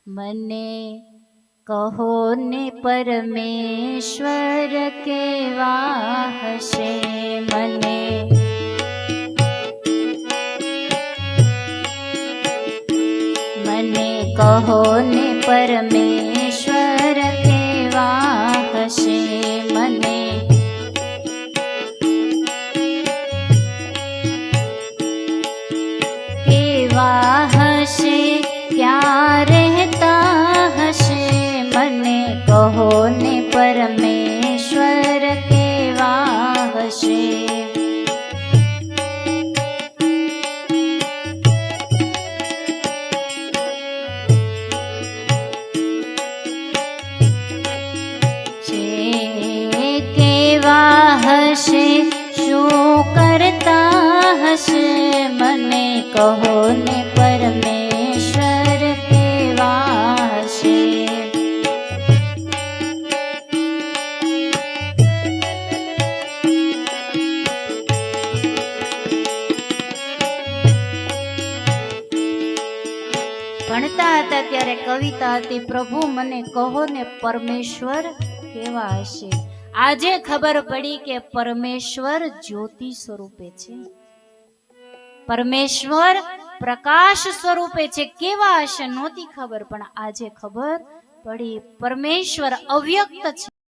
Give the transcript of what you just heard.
મને કહો ને પરમેશ્વર કેવા હશે, મને કહો ને પરમેશ્વર કેવા હશે, મને કેવા હશે, ક્યાં રહેતા હશે, મને કહો ને પરમેશ્વર કેવા હશે. હશે શું કરતા હશે, મને કહો ને પરમેશ્વર કેવા હશે. ભણતા હતા ત્યારે કવિતા હતી, પ્રભુ મને કહો ને પરમેશ્વર કેવા હશે. આજે ખબર પડી કે પરમેશ્વર જ્યોતિ સ્વરૂપે છે, પરમેશ્વર પ્રકાશ સ્વરૂપે છે. કેવા હશે નહોતી ખબર, પણ આજે ખબર પડી પરમેશ્વર અવ્યક્ત છે.